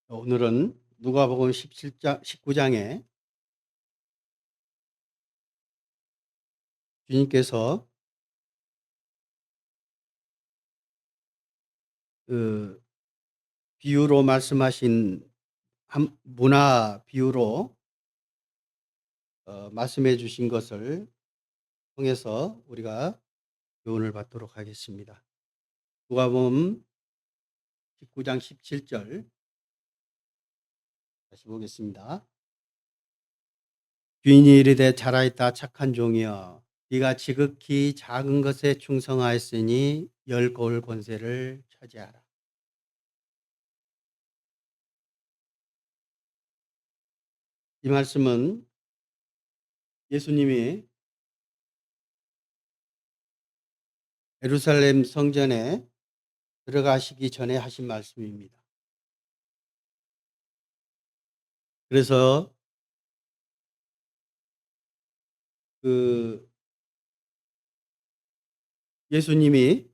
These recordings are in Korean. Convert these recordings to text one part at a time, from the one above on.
오늘은 누가복음 17장, 19장에 주님께서 그 비유로 말씀하신 문화 비유로 말씀해 주신 것을 통해서 우리가 교훈을 받도록 하겠습니다. 누가복음 19장 17절 다시 보겠습니다. 주인이 이르되 잘하였다 착한 종이여 네가 지극히 작은 것에 충성하였으니 열 고을 권세를 차지하라. 이 말씀은 예수님이 예루살렘 성전에 들어가시기 전에 하신 말씀입니다. 그래서 예수님이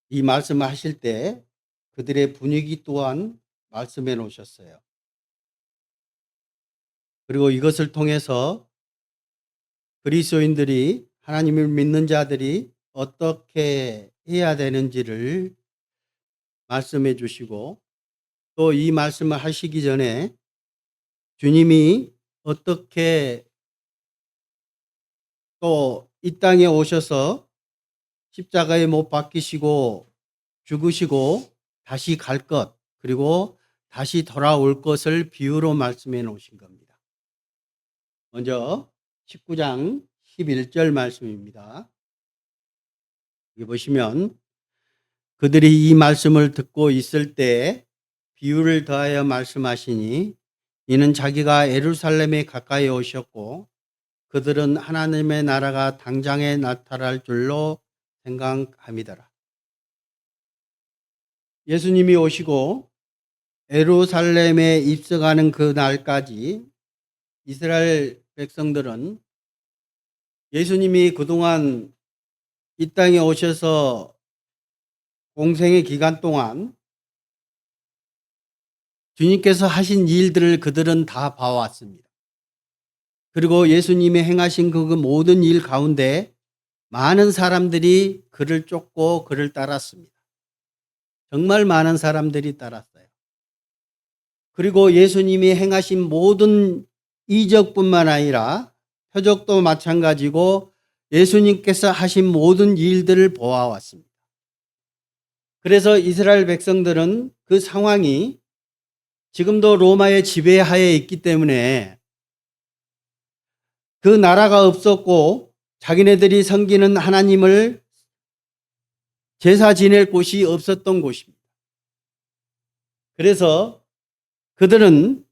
이 말씀을 하실 때 그들의 분위기 또한 말씀해 놓으셨어요. 그리고 이것을 통해서 그리스도인들이 하나님을 믿는 자들이 어떻게 해야 되는지를 말씀해 주시고 또 이 말씀을 하시기 전에 주님이 어떻게 또 이 땅에 오셔서 십자가에 못 박히시고 죽으시고 다시 갈 것, 그리고 다시 돌아올 것을 비유로 말씀해 놓으신 겁니다. 먼저 19장 11절 말씀입니다. 여기 보시면 그들이 이 말씀을 듣고 있을 때 비유를 더하여 말씀하시니 이는 자기가 예루살렘에 가까이 오셨고 그들은 하나님의 나라가 당장에 나타날 줄로 생각함이더라. 예수님이 오시고 예루살렘에 입성하는 그 날까지 이스라엘 백성들은 예수님이 그동안 이 땅에 오셔서 공생의 기간 동안 주님께서 하신 일들을 그들은 다 봐왔습니다. 그리고 예수님이 행하신 그 모든 일 가운데 많은 사람들이 그를 쫓고 그를 따랐습니다. 정말 많은 사람들이 따랐어요. 그리고 예수님이 행하신 모든 이적뿐만 아니라 표적도 마찬가지고 예수님께서 하신 모든 일들을 보아왔습니다. 그래서 이스라엘 백성들은 그 상황이 지금도 로마의 지배하에 있기 때문에 그 나라가 없었고 자기네들이 섬기는 하나님을 제사 지낼 곳이 없었던 곳입니다. 그래서 그들은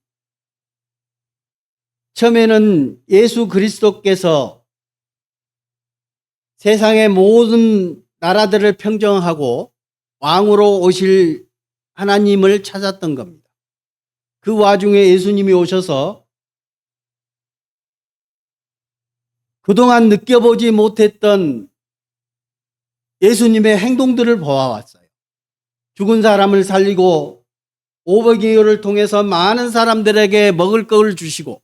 처음에는 예수 그리스도께서 세상의 모든 나라들을 평정하고 왕으로 오실 하나님을 찾았던 겁니다. 그 와중에 예수님이 오셔서 그동안 느껴보지 못했던 예수님의 행동들을 보아왔어요. 죽은 사람을 살리고 오병이어를 통해서 많은 사람들에게 먹을 것을 주시고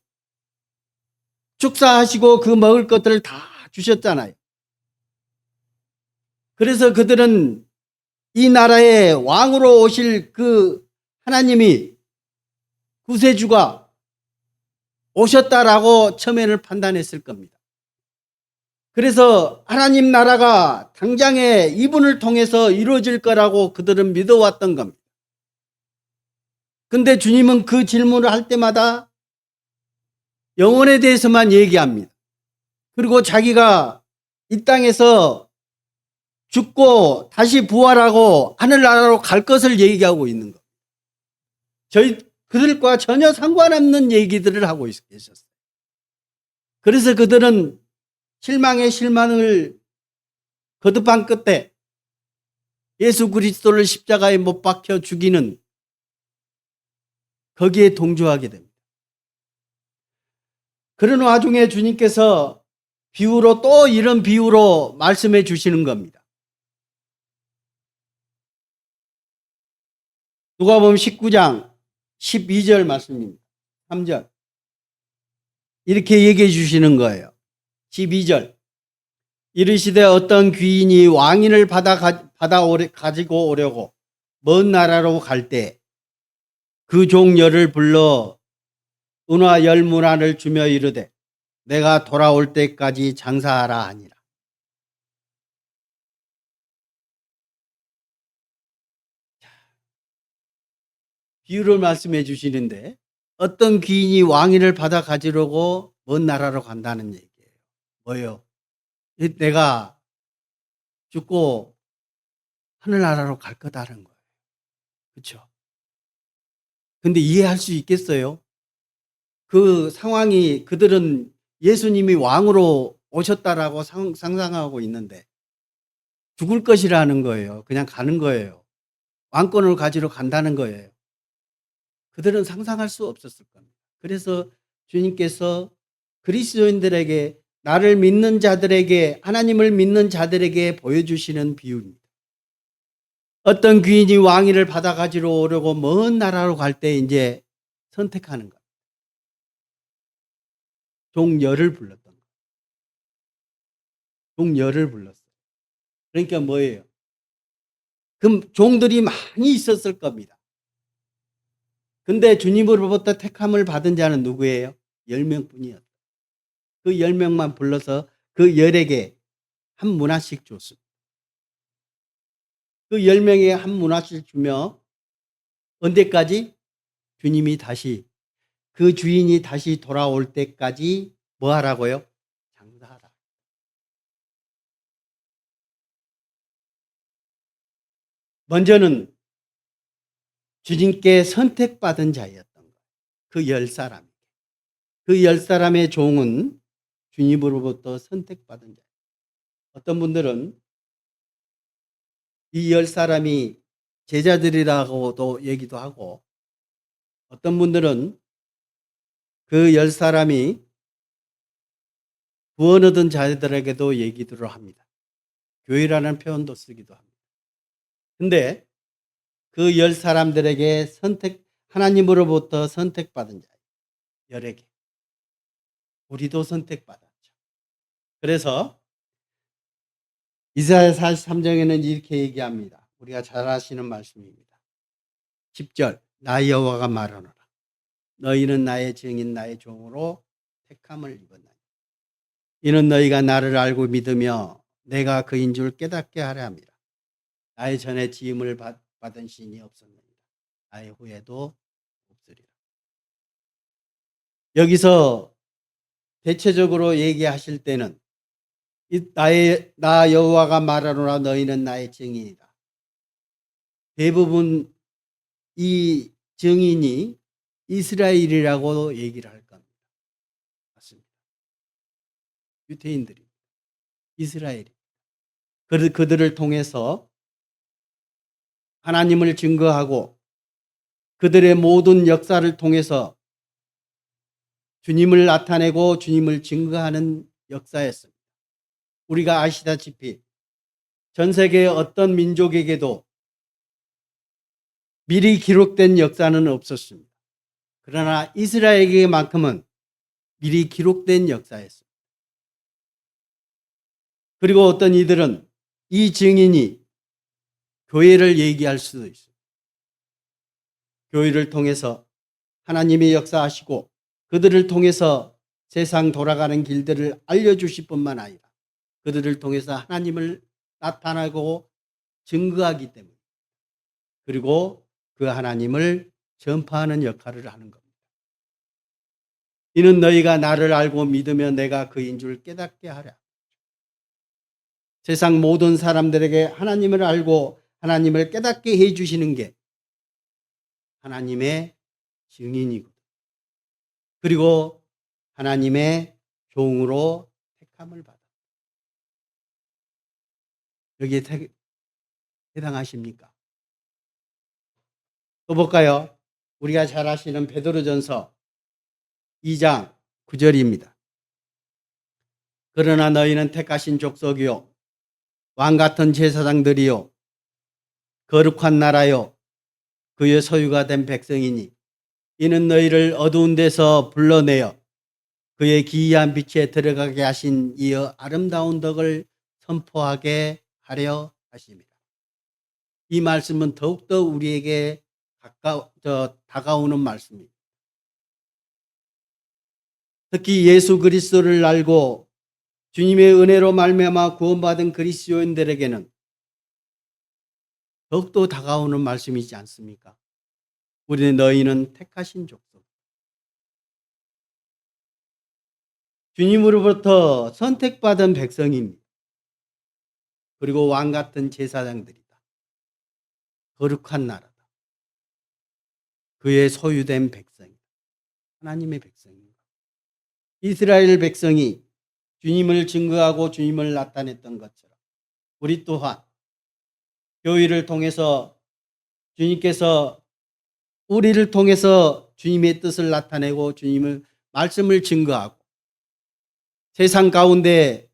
축사하시고 그 먹을 것들을 다 주셨잖아요. 그래서 그들은 이 나라의 왕으로 오실 그 하나님이 구세주가 오셨다라고 처음에는 판단했을 겁니다. 그래서 하나님 나라가 당장에 이분을 통해서 이루어질 거라고 그들은 믿어왔던 겁니다. 근데 주님은 그 질문을 할 때마다 영혼에 대해서만 얘기합니다. 그리고 자기가 이 땅에서 죽고 다시 부활하고 하늘나라로 갈 것을 얘기하고 있는 겁니다. 그들과 전혀 상관없는 얘기들을 하고 계셨어요. 그래서 그들은 실망의 실망을 거듭한 끝에 예수 그리스도를 십자가에 못 박혀 죽이는 거기에 동조하게 됩니다. 그런 와중에 주님께서 비유로 또 이런 비유로 말씀해 주시는 겁니다. 누가복음 19장 12절 말씀입니다. 3절. 이렇게 얘기해 주시는 거예요. 12절. 이르시되 어떤 귀인이 왕인을 가지고 오려고 먼 나라로 갈 때 그 종 열을 불러 은화 10문화를 주며 이르되 내가 돌아올 때까지 장사하라 하니라. 비유를 말씀해 주시는데 어떤 귀인이 왕위를 받아 가지려고 먼 나라로 간다는 얘기예요. 뭐예요? 내가 죽고 하늘나라로 갈 거다는 거예요. 그렇죠? 근데 이해할 수 있겠어요? 그 상황이 그들은 예수님이 왕으로 오셨다라고 상상하고 있는데 죽을 것이라는 거예요. 그냥 가는 거예요. 왕권을 가지러 간다는 거예요. 그들은 상상할 수 없었을 겁니다. 그래서 주님께서 그리스도인들에게 나를 믿는 자들에게 하나님을 믿는 자들에게 보여주시는 비유입니다. 어떤 귀인이 왕위를 받아 가지러 오려고 먼 나라로 갈 때 이제 선택하는 것. 종열을 불렀던 것. 종열을 불렀어요. 그러니까 뭐예요? 그 종들이 많이 있었을 겁니다. 근데 주님으로부터 택함을 받은 자는 누구예요? 10명뿐이었다. 그 10명만 불러서 그 10에게 한 문화씩 줬습니다. 그 10명에 한 문화씩 주며 언제까지? 주님이 다시 그 주인이 다시 돌아올 때까지 뭐 하라고요? 장사하라. 먼저는 주님께 선택받은 자였던 거예요. 그 10사람. 그 10사람의 종은 주님으로부터 선택받은 자. 어떤 분들은 이 10사람이 제자들이라고도 얘기도 하고 어떤 분들은 그 10사람이 구원 얻은 자들에게도 얘기들을 합니다. 교회라는 표현도 쓰기도 합니다. 근데 그 10사람들에게 하나님으로부터 선택받은 자, 10에게. 우리도 선택받았죠. 그래서 이사야 43장에는 이렇게 얘기합니다. 우리가 잘 아시는 말씀입니다. 10절, 나 여호와가 말하노라. 너희는 나의 증인 나의 종으로 택함을 입었나니 이는 너희가 나를 알고 믿으며 내가 그인 줄 깨닫게 하려 함이라. 나의 전에 지음을 받은 신이 없었느니라. 나의 후에도 없으리라. 여기서 대체적으로 얘기하실 때는 나 여호와가 말하노라 너희는 나의 증인이다. 대부분 이 증인이 이스라엘이라고 얘기를 할 겁니다. 맞습니다. 유대인들이 이스라엘이 그들을 통해서 하나님을 증거하고 그들의 모든 역사를 통해서 주님을 나타내고 주님을 증거하는 역사였습니다. 우리가 아시다시피 전 세계의 어떤 민족에게도 미리 기록된 역사는 없었습니다. 그러나 이스라엘에게만큼은 미리 기록된 역사였습니다. 그리고 어떤 이들은 이 증인이 교회를 얘기할 수도 있습니다. 교회를 통해서 하나님이 역사하시고 그들을 통해서 세상 돌아가는 길들을 알려주실 뿐만 아니라 그들을 통해서 하나님을 나타나고 증거하기 때문에 그리고 그 하나님을 전파하는 역할을 하는 겁니다. 이는 너희가 나를 알고 믿으며 내가 그인 줄 깨닫게 하랴. 세상 모든 사람들에게 하나님을 알고 하나님을 깨닫게 해주시는 게 하나님의 증인이고 그리고 하나님의 종으로 택함을 받아. 여기에 해당하십니까? 또 볼까요? 우리가 잘 아시는 베드로전서 2장 9절입니다. 그러나 너희는 택하신 족속이요 왕같은 제사장들이요 거룩한 나라요 그의 소유가 된 백성이니 이는 너희를 어두운 데서 불러내어 그의 기이한 빛에 들어가게 하신 이어 아름다운 덕을 선포하게 하려 하심이라. 이 말씀은 더욱더 우리에게 다가오는 말씀입니다. 특히 예수 그리스도를 알고 주님의 은혜로 말미암아 구원받은 그리스도인들에게는 더욱더 다가오는 말씀이지 않습니까? 우리 너희는 택하신 족속, 주님으로부터 선택받은 백성입니다. 그리고 왕 같은 제사장들이다. 거룩한 나라다. 그의 소유된 백성이다. 하나님의 백성입니다. 이스라엘 백성이 주님을 증거하고 주님을 나타냈던 것처럼 우리 또한 교회를 통해서 주님께서 우리를 통해서 주님의 뜻을 나타내고 주님의 말씀을 증거하고 세상 가운데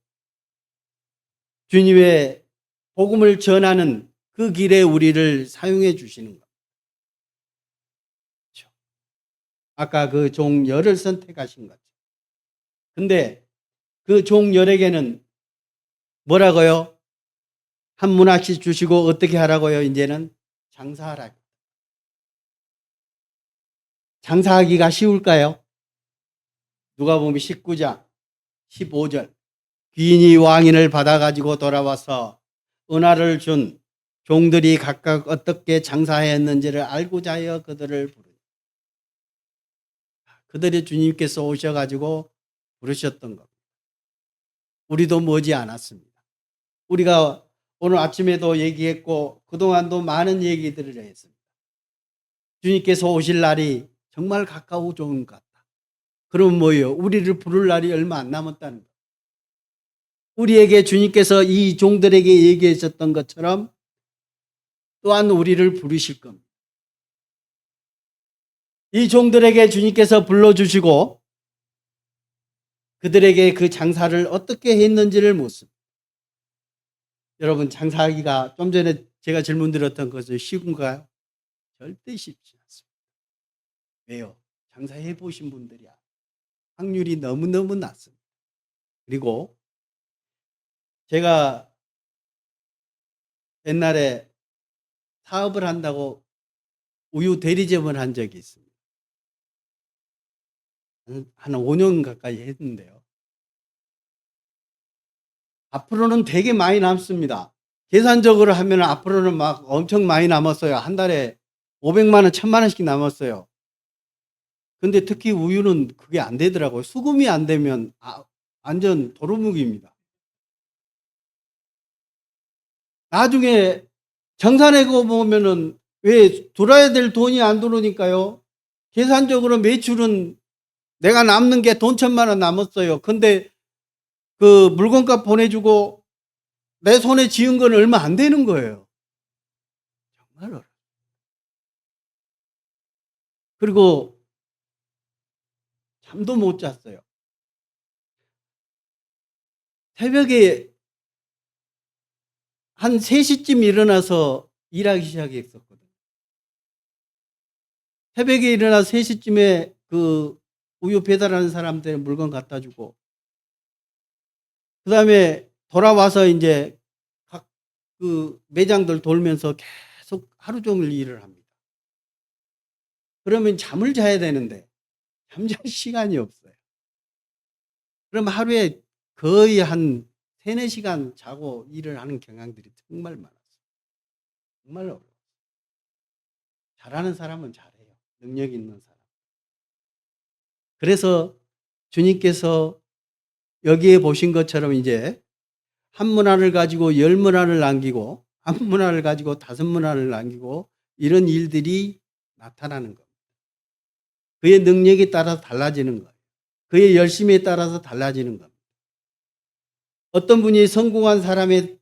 주님의 복음을 전하는 그 길에 우리를 사용해 주시는 것. 그렇죠? 아까 그 종 열을 선택하신 거죠. 근데 그 종 열에게는 뭐라고요? 한 문학씩 주시고 어떻게 하라고요? 이제는 장사하라고. 장사하기가 쉬울까요? 누가복음 19장 15절. 귀인이 왕인을 받아가지고 돌아와서 은화를 준 종들이 각각 어떻게 장사했는지를 알고자 하여 그들을 부르니. 그들이 주님께서 오셔가지고 부르셨던 겁니다. 우리도 머지 않았습니다. 우리가 오늘 아침에도 얘기했고 그동안도 많은 얘기들을 했습니다. 주님께서 오실 날이 정말 가까워진 것 같다. 그러면 뭐예요? 우리를 부를 날이 얼마 안 남았다는 거예요. 우리에게 주님께서 이 종들에게 얘기하셨던 것처럼 또한 우리를 부르실 겁니다. 이 종들에게 주님께서 불러주시고 그들에게 그 장사를 어떻게 했는지를 묻습니다. 여러분, 장사하기가 좀 전에 제가 질문 드렸던 것은 쉬운가요? 절대 쉽지 않습니다. 왜요? 장사해 보신 분들이야. 확률이 너무너무 낮습니다. 그리고 제가 옛날에 사업을 한다고 우유 대리점을 한 적이 있습니다. 한 5년 가까이 했는데요. 앞으로는 되게 많이 남습니다. 계산적으로 하면 앞으로는 막 엄청 많이 남았어요. 한 달에 500만 원, 1000만 원씩 남았어요. 근데 특히 우유는 그게 안 되더라고요. 수금이 안 되면 완전 도루묵입니다. 나중에 정산해고 보면은 왜 들어야 될 돈이 안 들어오니까요. 계산적으로 매출은 내가 남는 게 돈 1000만 원 남았어요. 근데 그 물건값 보내주고 내 손에 쥐은 건 얼마 안 되는 거예요. 정말 어려워요. 그리고 잠도 못 잤어요. 새벽에 한 3시쯤 일어나서 일하기 시작했었거든요. 새벽에 일어나서 3시쯤에 그 우유 배달하는 사람들 물건 갖다 주고 그다음에 돌아와서 이제 각 그 매장들 돌면서 계속 하루 종일 일을 합니다. 그러면 잠을 자야 되는데 잠잘 시간이 없어요. 그럼 하루에 거의 한 3-4시간 자고 일을 하는 경향들이 정말 많았어요. 정말 어려워요. 잘하는 사람은 잘해요. 능력 있는 사람. 그래서 주님께서 여기에 보신 것처럼 이제 한 문화를 가지고 10문화를 남기고 한 문화를 가지고 5문화를 남기고 이런 일들이 나타나는 겁니다. 그의 능력에 따라서 달라지는 거예요. 그의 열심에 따라서 달라지는 겁니다. 어떤 분이 성공한 사람의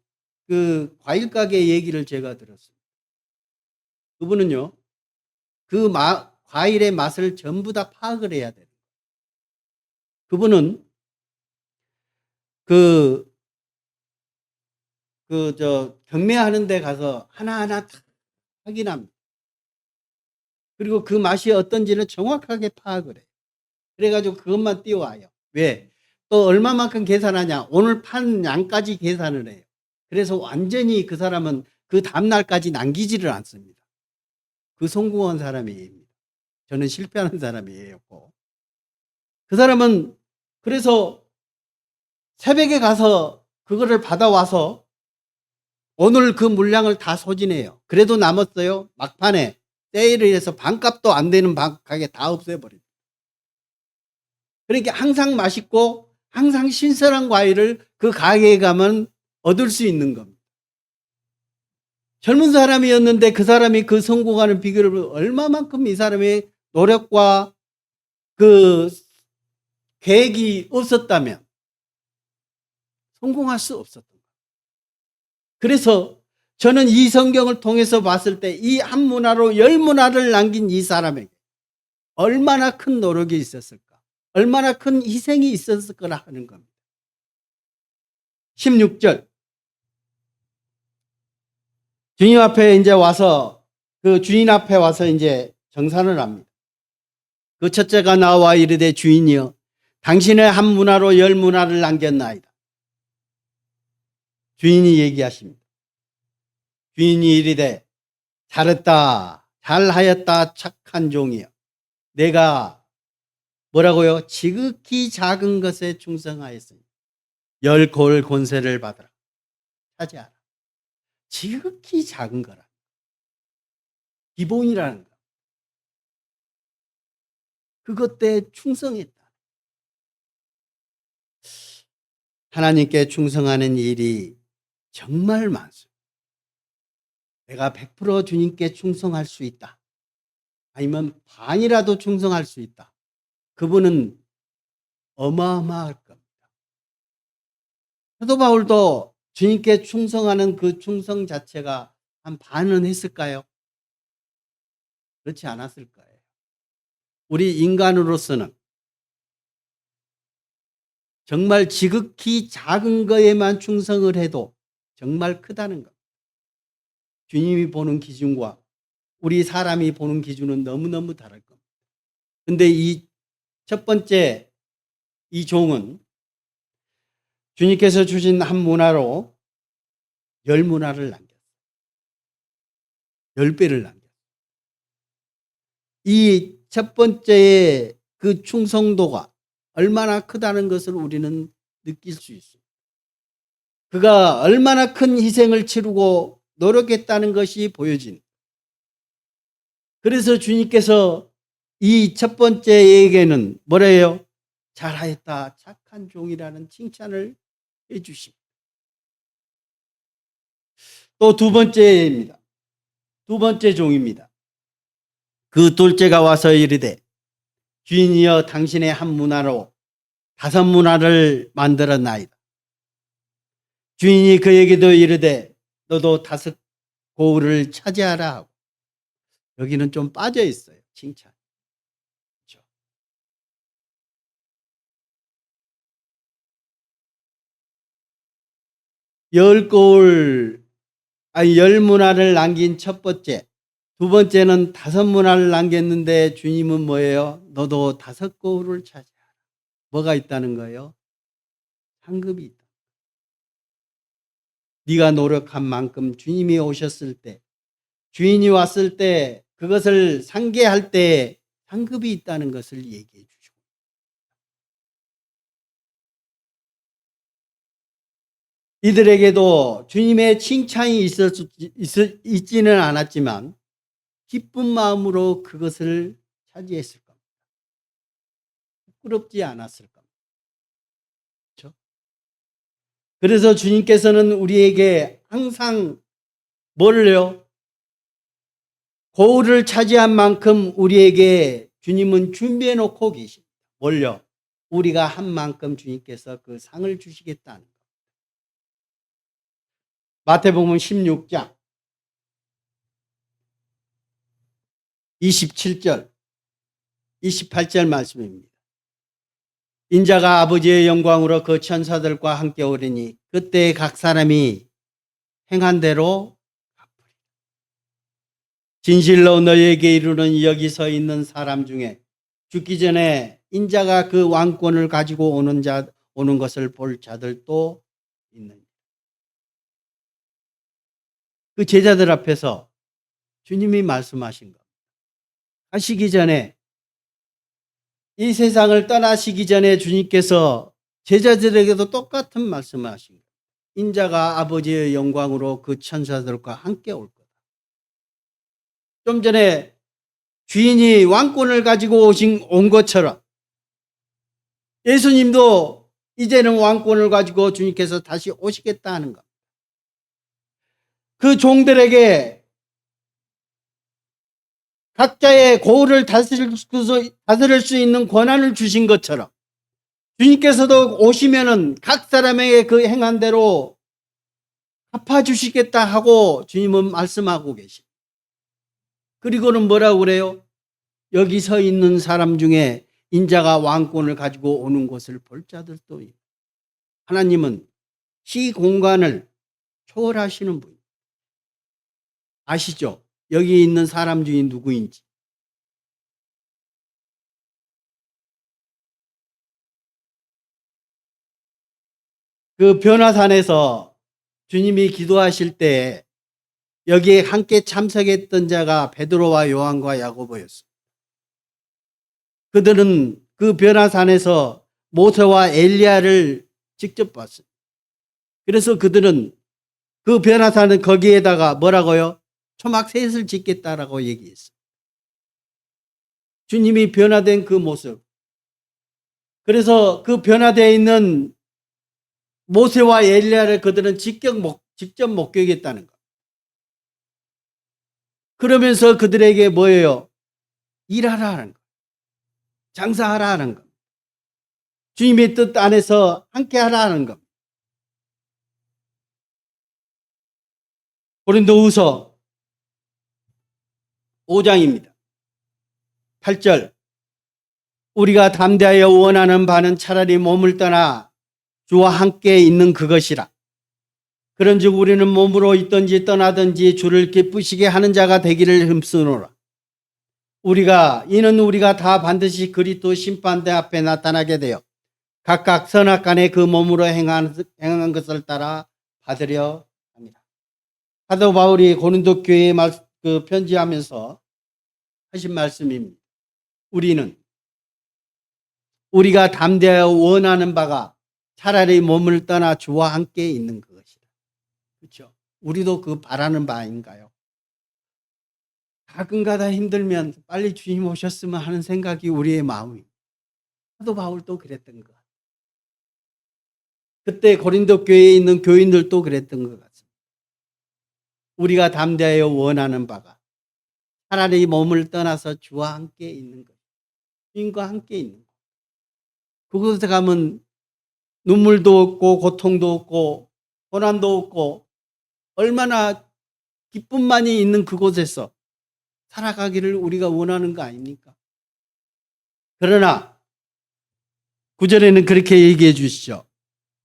그 과일 가게 얘기를 제가 들었습니다. 그분은요, 그 과일의 맛을 전부 다 파악을 해야 돼요. 그분은 그 경매하는 데 가서 하나하나 다 확인합니다. 그리고 그 맛이 어떤지는 정확하게 파악을 해요. 그래가지고 그것만 띄워와요. 왜? 또 얼마만큼 계산하냐? 오늘 판 양까지 계산을 해요. 그래서 완전히 그 사람은 그 다음날까지 남기지를 않습니다. 그 성공한 사람이에요. 저는 실패하는 사람이에요. 그 사람은 그래서 새벽에 가서 그거를 받아와서 오늘 그 물량을 다 소진해요. 그래도 남았어요. 막판에 세일을 해서 반값도 안 되는 가게 다 없애버립니다. 그러니까 항상 맛있고 항상 신선한 과일을 그 가게에 가면 얻을 수 있는 겁니다. 젊은 사람이었는데 그 사람이 그 성공하는 비결을 얼마만큼 이 사람의 노력과 그 계획이 없었다면 성공할 수 없었던 거예요. 그래서 저는 이 성경을 통해서 봤을 때 이 한 문화로 10문화를 남긴 이 사람에게 얼마나 큰 노력이 있었을까, 얼마나 큰 희생이 있었을 거라 하는 겁니다. 16절. 주인 앞에 이제 와서 그 주인 앞에 와서 이제 정산을 합니다. 그 첫째가 나와 이르되 주인이여 당신의 한 문화로 10문화를 남겼나이다. 주인이 얘기하십니다. 주인이 이르되 잘했다, 잘하였다, 착한 종이여. 내가 뭐라고요? 지극히 작은 것에 충성하였으니 10골 권세를 받으라. 차지하라. 지극히 작은 거라. 기본이라는 거. 그것 때 충성했다. 하나님께 충성하는 일이 정말 많습니다. 내가 100% 주님께 충성할 수 있다. 아니면 반이라도 충성할 수 있다. 그분은 어마어마할 겁니다. 사도 바울도 주님께 충성하는 그 충성 자체가 한 반은 했을까요? 그렇지 않았을 거예요. 우리 인간으로서는 정말 지극히 작은 거에만 충성을 해도 정말 크다는 것. 주님이 보는 기준과 우리 사람이 보는 기준은 너무너무 다를 겁니다. 근데 이 첫 번째 이 종은 주님께서 주신 한 문화로 10문화를 남겼어요. 10배를 남겼어요. 이 첫 번째의 그 충성도가 얼마나 크다는 것을 우리는 느낄 수 있습니다. 그가 얼마나 큰 희생을 치르고 노력했다는 것이 보여진. 그래서 주님께서 이 첫 번째에게는 뭐래요? 잘하였다, 착한 종이라는 칭찬을 해 주십니다. 또 두 번째입니다. 두 번째 종입니다. 그 둘째가 와서 이르되 주인이여 당신의 한 문화로 5문화를 만들었나이다. 주인이 그에게도 이르되 너도 5 고울을 차지하라 하고. 여기는 좀 빠져 있어요. 칭찬. 그렇죠? 열 고울, 10문화를 남긴 첫 번째. 두 번째는 5문화를 남겼는데 주님은 뭐예요? 너도 5 고울을 차지하라. 뭐가 있다는 거예요? 상급이 있다. 네가 노력한 만큼 주님이 오셨을 때, 주인이 왔을 때 그것을 상계할 때 상급이 있다는 것을 얘기해 주시고. 이들에게도 주님의 칭찬이 있지는 않았지만 기쁜 마음으로 그것을 차지했을 겁니다. 부끄럽지 않았을 겁니다. 그렇죠? 그래서 주님께서는 우리에게 항상 뭘요? 고울을 차지한 만큼 우리에게 주님은 준비해 놓고 계십니다. 뭘요? 우리가 한 만큼 주님께서 그 상을 주시겠다는 것. 마태복음 16장 27절 28절 말씀입니다. 인자가 아버지의 영광으로 그 천사들과 함께 오리니 그때 각 사람이 행한 대로 갚으리라. 진실로 너희에게 이르는 여기 서 있는 사람 중에 죽기 전에 인자가 그 왕권을 가지고 오는 것을 볼 자들도 있느니라. 그 제자들 앞에서 주님이 말씀하신 것. 하시기 전에, 이 세상을 떠나시기 전에 주님께서 제자들에게도 똑같은 말씀을 하신 거예요. 인자가 아버지의 영광으로 그 천사들과 함께 올 거다. 좀 전에 주인이 왕권을 가지고 온 것처럼 예수님도 이제는 왕권을 가지고 주님께서 다시 오시겠다 하는 것. 그 종들에게 각자의 고을을 다스릴 수 있는 권한을 주신 것처럼 주님께서도 오시면은 각 사람에게 그 행한 대로 갚아주시겠다 하고 주님은 말씀하고 계십니다. 그리고는 뭐라고 그래요? 여기 서 있는 사람 중에 인자가 왕권을 가지고 오는 것을 볼 자들도 있다. 하나님은 시 공간을 초월하시는 분. 아시죠? 여기 있는 사람 중에 누구인지. 그 변화산에서 주님이 기도하실 때 여기에 함께 참석했던 자가 베드로와 요한과 야고보였습니다. 그들은 그 변화산에서 모세와 엘리야를 직접 봤습니다. 그래서 그들은 그 변화산은 거기에다가 뭐라고요? 초막셋을 짓겠다라고 얘기했어요. 주님이 변화된 그 모습. 그래서 그 변화되어 있는 모세와 엘리야를 그들은 직접 목격했다는 것. 그러면서 그들에게 뭐예요? 일하라는 것. 장사하라는 것. 주님의 뜻 안에서 함께 하라는 것. 고린도후서 5장입니다. 8절. 우리가 담대하여 원하는 바는 차라리 몸을 떠나 주와 함께 있는 그것이라. 그런즉 우리는 몸으로 있든지 떠나든지 주를 기쁘시게 하는 자가 되기를 힘쓰노라. 이는 우리가 다 반드시 그리스도 심판대 앞에 나타나게 되어 각각 선악간에 그 몸으로 행한 것을 따라 받으려 합니다. 사도 바울이 고린도 교회에 편지하면서 하신 말씀입니다. 우리가 담대하여 원하는 바가 차라리 몸을 떠나 주와 함께 있는 그것이다. 그렇죠? 우리도 그 바라는 바 아닌가요? 가끔가다 힘들면 빨리 주님 오셨으면 하는 생각이 우리의 마음입니다. 사도 바울도 그랬던 것 같아요. 그때 고린도 교회에 있는 교인들도 그랬던 것 같습니다. 우리가 담대하여 원하는 바가 차라리 몸을 떠나서 주와 함께 있는 것, 주님과 함께 있는 것. 그곳에 가면 눈물도 없고 고통도 없고 고난도 없고 얼마나 기쁨만이 있는 그곳에서 살아가기를 우리가 원하는 거 아닙니까? 그러나 9절에는 그렇게 얘기해 주시죠.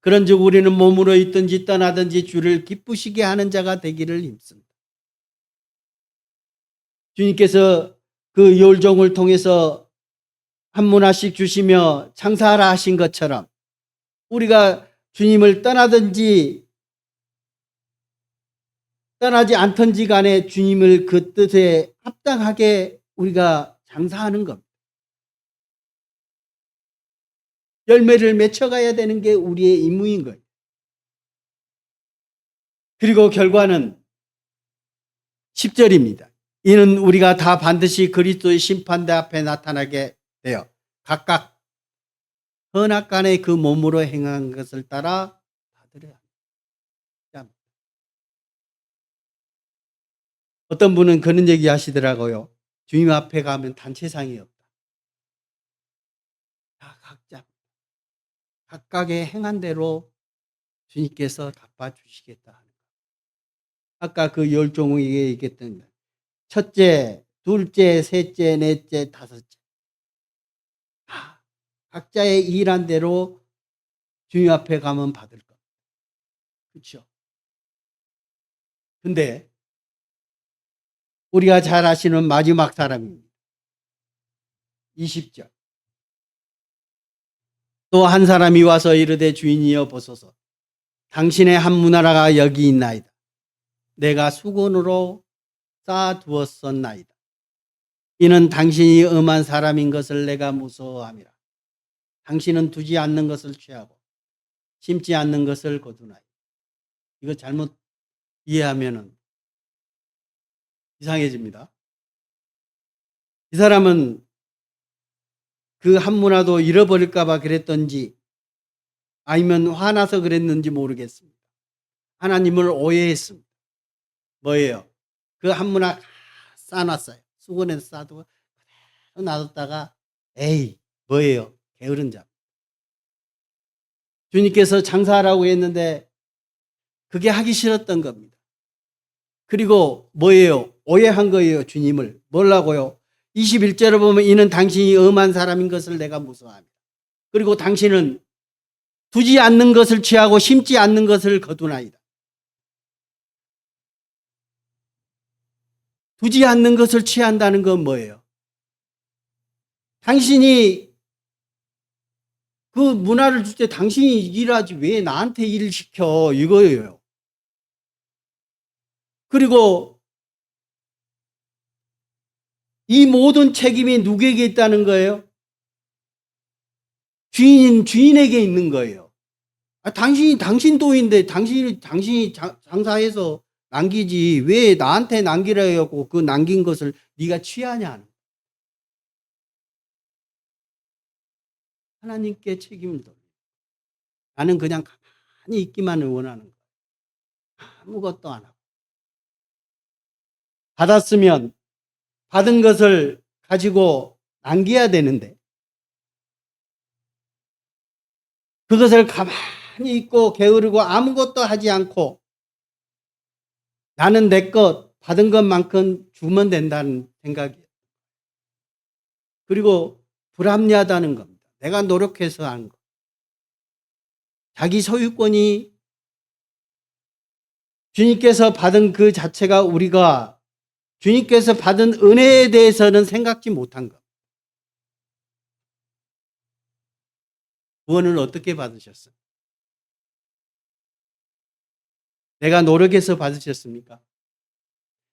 그런즉 우리는 몸으로 있든지 떠나든지 주를 기쁘시게 하는 자가 되기를 힘씁니다. 주님께서 그 열종을 통해서 한 문화씩 주시며 장사하라 하신 것처럼 우리가 주님을 떠나지 않든지 간에 주님을 그 뜻에 합당하게 우리가 장사하는 겁니다. 열매를 맺혀가야 되는 게 우리의 임무인 거예요. 그리고 결과는 10절입니다. 이는 우리가 다 반드시 그리스도의 심판대 앞에 나타나게 되어 각각 선악간에 그 몸으로 행한 것을 따라 받으려 합니다. 어떤 분은 그런 얘기 하시더라고요. 주님 앞에 가면 단체상이 없다. 다 각각의 행한 대로 주님께서 갚아주시겠다 하는 거. 아까 그 열종에게 얘기했던 첫째, 둘째, 셋째, 넷째, 다섯째. 다 각자의 일한 대로 주님 앞에 가면 받을 겁니다. 그렇죠? 근데 우리가 잘 아시는 마지막 사람입니다. 20절. 또 한 사람이 와서 이르되 주인이여 보소서 당신의 한 문화라가 여기 있나이다. 내가 수건으로 쌓아두었었나이다. 이는 당신이 엄한 사람인 것을 내가 무서워함이라. 당신은 두지 않는 것을 취하고 심지 않는 것을 거두나이다. 이거 잘못 이해하면 이상해집니다. 이 사람은 그 한 문화도 잃어버릴까 봐 그랬던지 아니면 화나서 그랬는지 모르겠습니다. 하나님을 오해했습니다. 뭐예요? 그 한 문화 쌓아놨어요. 수건에서 쌓아두고 놔뒀다가 에이 뭐예요? 게으른 자. 주님께서 장사하라고 했는데 그게 하기 싫었던 겁니다. 그리고 뭐예요? 오해한 거예요. 주님을. 뭐라고요? 21절에 보면 이는 당신이 엄한 사람인 것을 내가 무서워합니다. 그리고 당신은 두지 않는 것을 취하고 심지 않는 것을 거두나이다. 두지 않는 것을 취한다는 건 뭐예요? 당신이 그 문화를 줄 때 당신이 일하지 왜 나한테 일을 시켜 이거예요. 그리고 이 모든 책임이 누구에게 있다는 거예요? 주인에게 있는 거예요. 당신 돈인데 당신이 장사해서 남기지 왜 나한테 남기라 해갖고 그 남긴 것을 네가 취하냐. 하나님께 책임을 돌려. 나는 그냥 가만히 있기만을 원하는 거예요. 아무것도 안 하고. 받았으면 받은 것을 가지고 남겨야 되는데 그것을 가만히 있고 게으르고 아무것도 하지 않고 나는 내 것 받은 것만큼 주면 된다는 생각이에요. 그리고 불합리하다는 겁니다. 내가 노력해서 하는 것. 자기 소유권이 주님께서 받은 그 자체가 우리가 주님께서 받은 은혜에 대해서는 생각지 못한 것. 구원을 어떻게 받으셨어요? 내가 노력해서 받으셨습니까?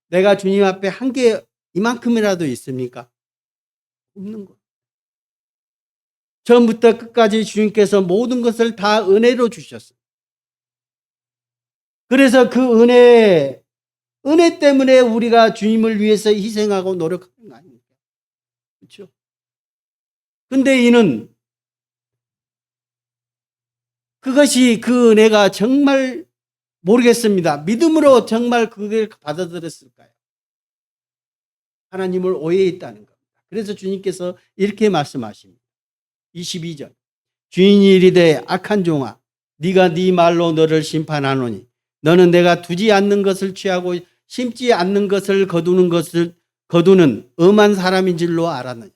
내가 주님 앞에 한 게 이만큼이라도 있습니까? 없는 것. 처음부터 끝까지 주님께서 모든 것을 다 은혜로 주셨어요. 그래서 그 은혜 때문에 우리가 주님을 위해서 희생하고 노력하는 거 아닙니까? 그렇죠? 근데 이는 그것이 그 은혜가 정말 모르겠습니다. 믿음으로 정말 그걸 받아들였을까요? 하나님을 오해했다는 겁니다. 그래서 주님께서 이렇게 말씀하십니다. 22절. 주인이 이르되 악한 종아 네가 네 말로 너를 심판하노니 너는 내가 두지 않는 것을 취하고 심지 않는 것을 거두는 엄한 사람인 줄로 알았느냐.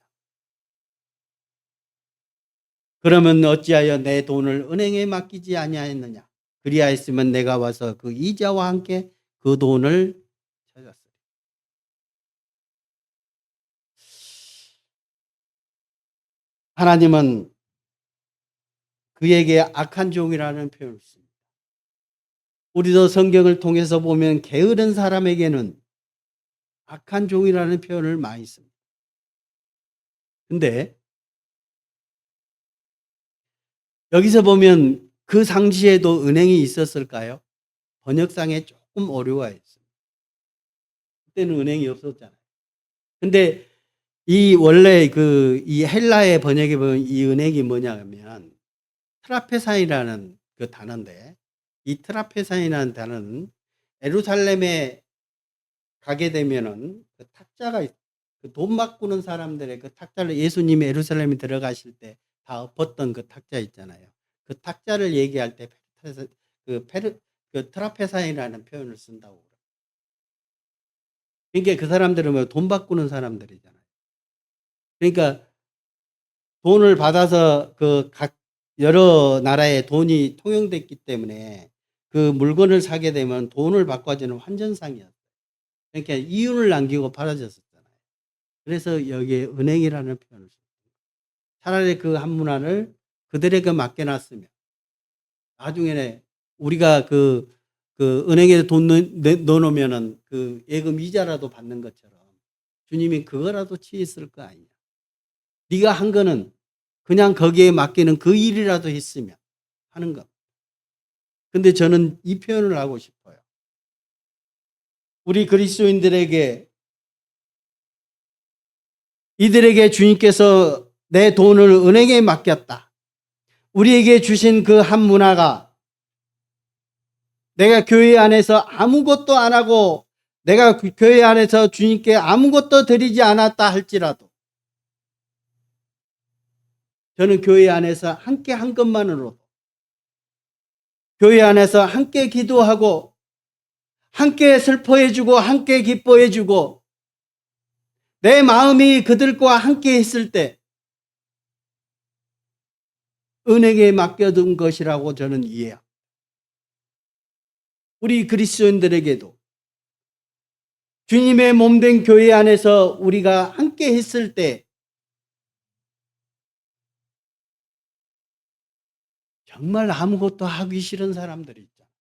그러면 어찌하여 내 돈을 은행에 맡기지 아니하였느냐. 그리하였으면 내가 와서 그 이자와 함께 그 돈을 찾았으리. 하나님은 그에게 악한 종이라는 표현을 씁니다. 우리도 성경을 통해서 보면 게으른 사람에게는 악한 종이라는 표현을 많이 씁니다. 근데 여기서 보면 그 당시에도 은행이 있었을까요? 번역상에 조금 오류가 있습니다. 그때는 은행이 없었잖아요. 근데 이 원래 이 헬라의 번역에 보면 이 은행이 뭐냐면 트라페산이라는 그 단어인데 이 트라페산이라는 단어는 예루살렘에 가게 되면은 그 탁자가 그 돈 바꾸는 사람들의 그 탁자를 예수님이 예루살렘에 들어가실 때 다 엎었던 그 탁자 있잖아요. 그 탁자를 얘기할 때 그 트라페산이라는 표현을 쓴다고. 그러니까 그 사람들은 뭐 돈 바꾸는 사람들이잖아요. 그러니까 돈을 받아서 그 각 여러 나라에 돈이 통용됐기 때문에 그 물건을 사게 되면 돈을 바꿔주는 환전상이었어요. 그러니까 이윤을 남기고 팔아졌었잖아요. 그래서 여기에 은행이라는 표현을 썼어요. 차라리 그 한 문화를 그들에게 맡겨놨으면 나중에 우리가 은행에 돈 넣어놓으면은 그 예금 이자라도 받는 것처럼 주님이 그거라도 취했을 거 아니냐. 네가 한 거는 그냥 거기에 맡기는 그 일이라도 했으면 하는 것. 근데 저는 이 표현을 하고 싶어요. 우리 그리스도인들에게 이들에게 주님께서 내 돈을 은행에 맡겼다. 우리에게 주신 그 한 문화가 내가 교회 안에서 아무것도 안 하고 내가 교회 안에서 주님께 아무것도 드리지 않았다 할지라도 저는 교회 안에서 함께 한 것만으로도 교회 안에서 함께 기도하고 함께 슬퍼해주고 함께 기뻐해주고 내 마음이 그들과 함께 했을 때 은행에 맡겨둔 것이라고 저는 이해합니다. 우리 그리스도인들에게도 주님의 몸된 교회 안에서 우리가 함께 했을 때 정말 아무것도 하기 싫은 사람들이 있잖아요.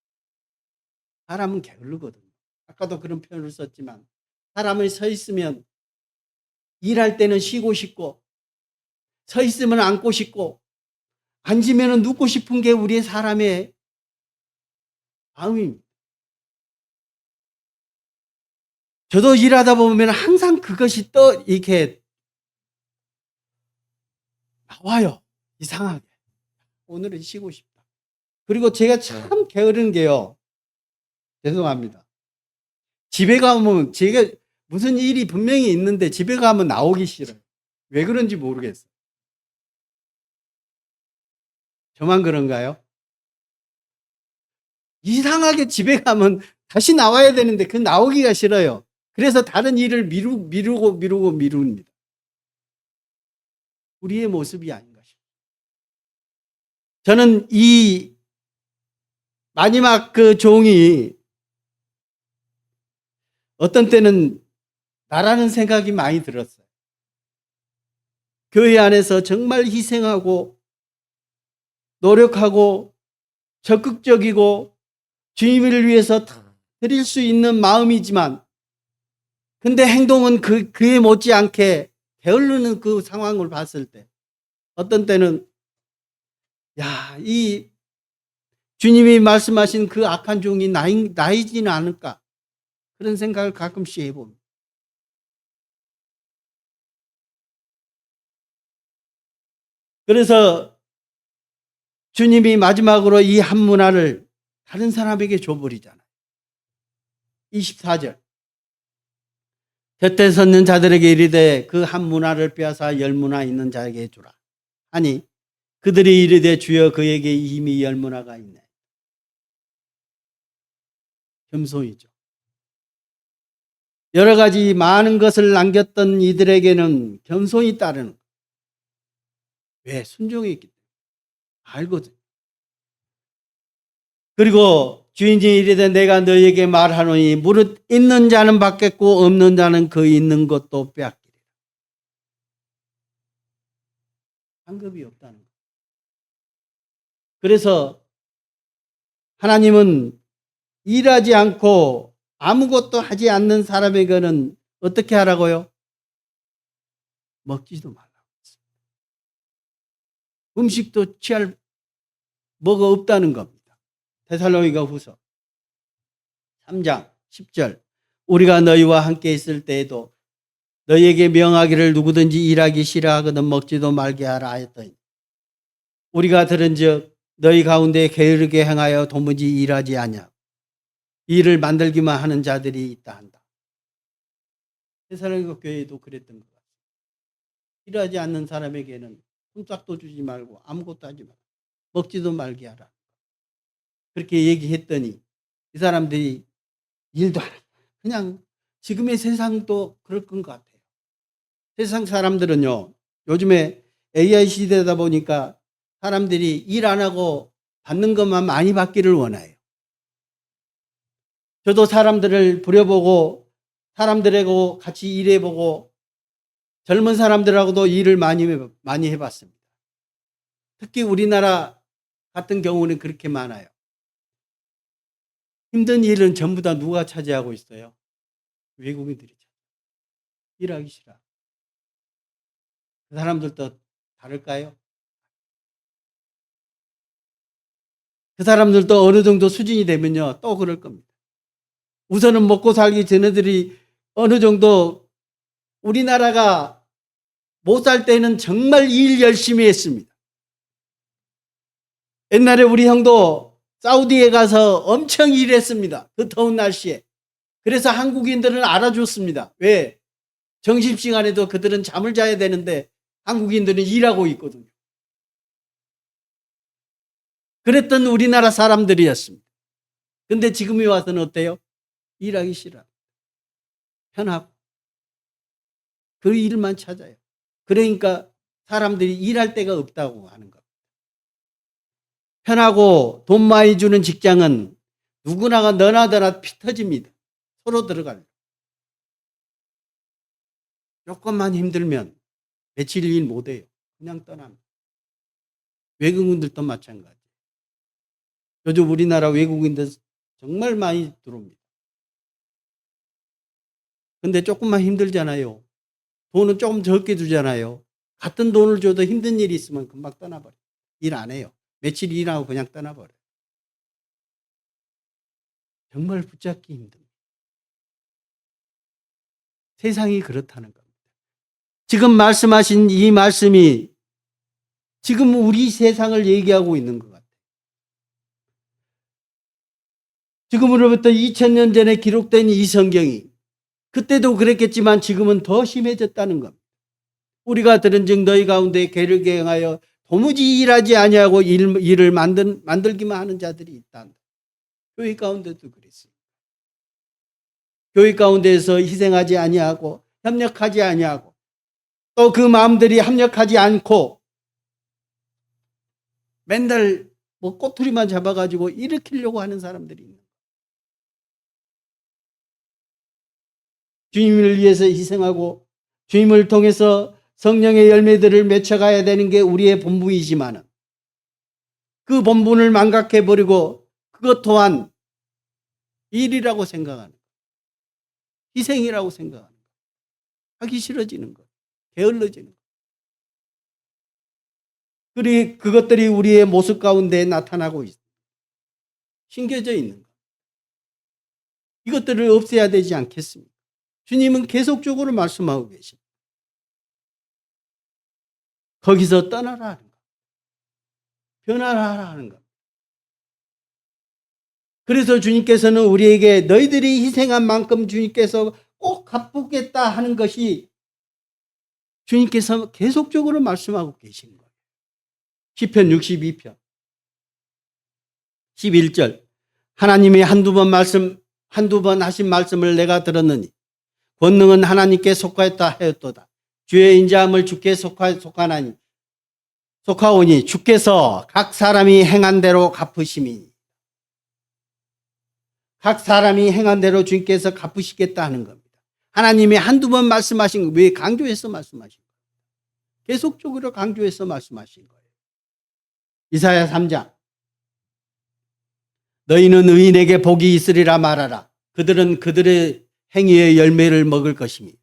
사람은 게으르거든요. 아까도 그런 표현을 썼지만 사람이 서 있으면 일할 때는 쉬고 싶고 서 있으면 앉고 싶고 앉으면 눕고 싶은 게 우리의 사람의 마음입니다. 저도 일하다 보면 항상 그것이 이렇게 나와요. 이상하게. 오늘은 쉬고 싶다. 그리고 제가 참 게으른 게요. 죄송합니다. 집에 가면 제가 무슨 일이 분명히 있는데 집에 가면 나오기 싫어요. 왜 그런지 모르겠어요. 저만 그런가요? 이상하게 집에 가면 다시 나와야 되는데 그 나오기가 싫어요. 그래서 다른 일을 미룹니다. 우리의 모습이 아닌가 싶어요. 저는 이 마지막 그 종이 어떤 때는 나라는 생각이 많이 들었어요. 교회 안에서 정말 희생하고 노력하고 적극적이고 주님을 위해서 드릴 수 있는 마음이지만 근데 행동은 그에 못지않게 게으르는 그 상황을 봤을 때 어떤 때는 이 주님이 말씀하신 그 악한 종이 나이지는 않을까 그런 생각을 가끔씩 해봅니다. 그래서 주님이 마지막으로 이 한 문화를 다른 사람에게 줘버리잖아요. 24절. 곁에 섰는 자들에게 이르되 그 한 문화를 빼앗아 10문화 있는 자에게 주라. 아니 그들이 이르되 주여 그에게 이미 10문화가 있네. 겸손이죠. 여러 가지 많은 것을 남겼던 이들에게는 겸손이 따르는 거예요. 왜? 순종했기 때문에. 알거든. 그리고 주인이 이르되 내가 너에게 말하노니 무릇 있는 자는 받겠고 없는 자는 그 있는 것도 빼앗기리라. 상급이 없다는 거예요. 그래서 하나님은 일하지 않고 아무것도 하지 않는 사람에게는 어떻게 하라고요? 먹지도 말라고 했습니다. 음식도 취할 뭐가 없다는 겁니다. 데살로니가 후서 3장 10절 우리가 너희와 함께 있을 때에도 너희에게 명하기를 누구든지 일하기 싫어하거든 먹지도 말게 하라 하였더니 우리가 들은즉 너희 가운데 게으르게 행하여 도무지 일하지 아니하고 일을 만들기만 하는 자들이 있다 한다. 데살로니가 교회도 그랬던 것 같아요. 일하지 않는 사람에게는 손짝도 주지 말고 아무것도 하지 말고 먹지도 말게 하라. 그렇게 얘기했더니 이 사람들이 일도 안 하고 그냥 지금의 세상도 그럴 것 같아요. 세상 사람들은요. 요즘에 AI 시대다 보니까 사람들이 일 안 하고 받는 것만 많이 받기를 원해요. 저도 사람들을 부려보고 사람들하고 같이 일해보고 젊은 사람들하고도 일을 많이 해봤습니다. 특히 우리나라 같은 경우는 그렇게 많아요. 힘든 일은 전부 다 누가 차지하고 있어요? 외국인들이 일하기 싫어. 그 사람들도 다를까요? 그 사람들도 어느 정도 수준이 되면요, 또 그럴 겁니다. 우선은 먹고 살기 쟤네들이 어느 정도 우리나라가 못 살 때는 정말 일 열심히 했습니다. 옛날에 우리 형도 사우디에 가서 엄청 일했습니다. 그 더운 날씨에. 그래서 한국인들은 알아줬습니다. 왜? 점심시간에도 그들은 잠을 자야 되는데 한국인들은 일하고 있거든요. 그랬던 우리나라 사람들이었습니다. 근데 지금에 와서는 어때요? 일하기 싫어. 편하고. 그 일만 찾아요. 그러니까 사람들이 일할 데가 없다고 하는 겁니다. 편하고 돈 많이 주는 직장은 누구나가 너나 피 터집니다. 서로 들어가려. 조금만 힘들면 며칠 일 못해요. 그냥 떠납니다. 외국인들도 마찬가지. 요즘 우리나라 외국인들 정말 많이 들어옵니다. 근데 조금만 힘들잖아요. 돈은 조금 적게 주잖아요. 같은 돈을 줘도 힘든 일이 있으면 금방 떠나버려요. 일 안 해요. 며칠 일하고 그냥 떠나버려요. 정말 붙잡기 힘듭니다. 세상이 그렇다는 겁니다. 지금 말씀하신 이 말씀이 지금 우리 세상을 얘기하고 있는 것 같아요. 지금으로부터 2000년 전에 기록된 이 성경이 그때도 그랬겠지만 지금은 더 심해졌다는 겁니다. 우리가 들은즉 너희 가운데 계를 계행하여 도무지 일하지 아니하고 일을 만들기만 하는 자들이 있다. 교회 가운데도 그랬어요. 교회 가운데에서 희생하지 아니하고 협력하지 아니하고 또 그 마음들이 협력하지 않고 맨날 뭐 꼬투리만 잡아가지고 일으키려고 하는 사람들이 있는 거예요. 주님을 위해서 희생하고 주님을 통해서 성령의 열매들을 맺혀가야 되는 게 우리의 본분이지만 그 본분을 망각해버리고 그것 또한 일이라고 생각하는 거예요. 희생이라고 생각하는 거예요. 하기 싫어지는 거예요. 게을러지는 거예요. 그것들이 우리의 모습 가운데 나타나고 있어요. 심겨져 있는 거예요. 이것들을 없애야 되지 않겠습니까? 주님은 계속적으로 말씀하고 계십니다. 거기서 떠나라 하는 거예요. 변화하라 하는 거예요. 그래서 주님께서는 우리에게 너희들이 희생한 만큼 주님께서 꼭 갚겠다 하는 것이 주님께서 계속적으로 말씀하고 계신 거예요. 시편 62편 11절 하나님이 한두 번 하신 말씀을 내가 들었느니 권능은 하나님께 속하였다 하였도다. 주의 인자함을 주께 속하오니 주께서 각 사람이 행한 대로 갚으심이니 각 사람이 행한 대로 주님께서 갚으시겠다 하는 겁니다. 하나님이 한두 번 말씀하신 거 왜 강조해서 말씀하신 거예요? 계속적으로 강조해서 말씀하신 거예요. 이사야 3장 너희는 의인에게 복이 있으리라 말하라. 그들은 그들의 행위의 열매를 먹을 것이니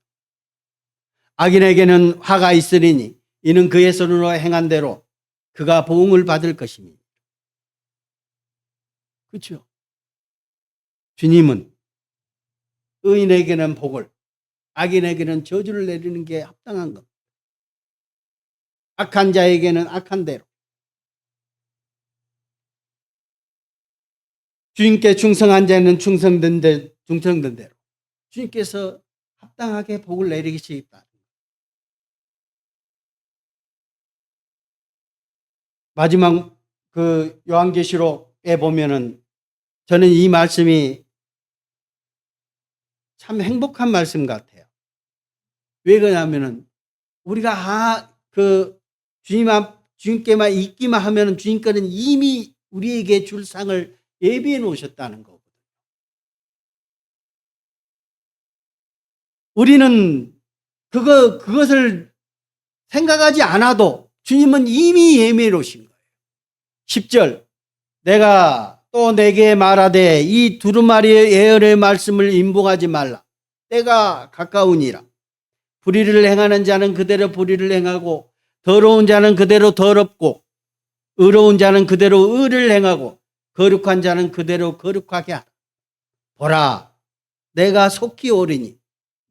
악인에게는 화가 있으리니 이는 그의 손으로 행한 대로 그가 보응을 받을 것이니. 그렇죠? 주님은 의인에게는 복을 악인에게는 저주를 내리는 게 합당한 겁니다. 악한 자에게는 악한 대로 주님께 충성한 자는 충성된 대로 주님께서 합당하게 복을 내리시겠다. 마지막 그 요한계시록에 보면은 저는 이 말씀이 참 행복한 말씀 같아요. 왜 그러냐면은 우리가 주님께만 있기만 하면은 주님께는 이미 우리에게 줄 상을 예비해 놓으셨다는 거거든요. 우리는 그것을 생각하지 않아도 주님은 이미 예매해 놓으신 거예요. 10절 내가 또 내게 말하되 이 두루마리의 예언의 말씀을 임봉하지 말라. 때가 가까우니라. 불의를 행하는 자는 그대로 불의를 행하고 더러운 자는 그대로 더럽고 의로운 자는 그대로 의를 행하고 거룩한 자는 그대로 거룩하게 하라. 보라 내가 속히 오리니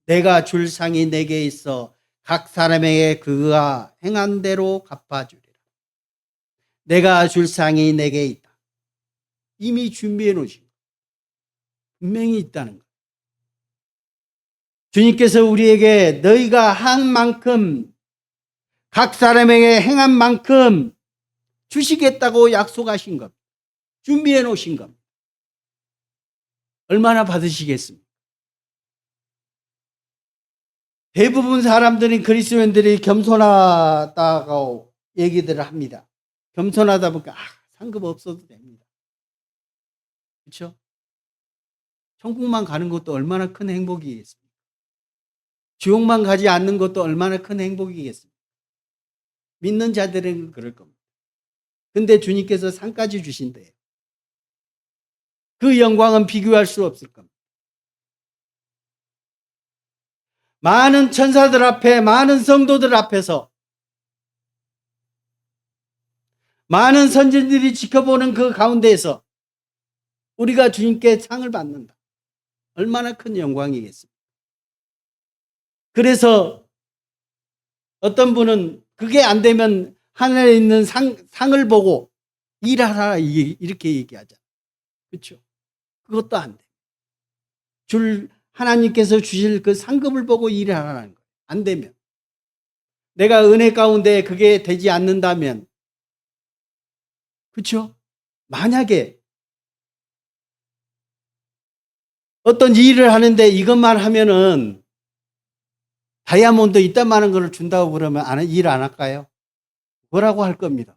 내가 줄 상이 내게 있어 각 사람에게 그가 행한 대로 갚아주리라. 내가 줄 상이 내게 있다. 이미 준비해 놓으신 거 분명히 있다는 거. 주님께서 우리에게 너희가 한 만큼 각 사람에게 행한 만큼 주시겠다고 약속하신 겁니다. 준비해 놓으신 겁니다. 얼마나 받으시겠습니까? 대부분 사람들이 그리스도인들이 겸손하다고 얘기들을 합니다. 겸손하다 보니까 상급 없어도 됩니다. 그렇죠? 천국만 가는 것도 얼마나 큰 행복이겠습니까? 지옥만 가지 않는 것도 얼마나 큰 행복이겠습니까? 믿는 자들은 그럴 겁니다. 근데 주님께서 상까지 주신대요. 그 영광은 비교할 수 없을 겁니다. 많은 천사들 앞에, 많은 성도들 앞에서, 많은 선진들이 지켜보는 그 가운데에서 우리가 주님께 상을 받는다. 얼마나 큰 영광이겠습니까? 그래서 어떤 분은 그게 안 되면 하늘에 있는 상을 보고 일하라 이렇게 얘기하잖아요. 그렇죠? 그것도 안 돼. 하나님께서 주실 그 상급을 보고 일하라는 거예요. 안 되면. 내가 은혜 가운데 그게 되지 않는다면, 그렇죠? 만약에 어떤 일을 하는데 이것만 하면은 다이아몬드 이딴만한 걸 준다고 그러면 일 안 할까요? 뭐라고 할 겁니다.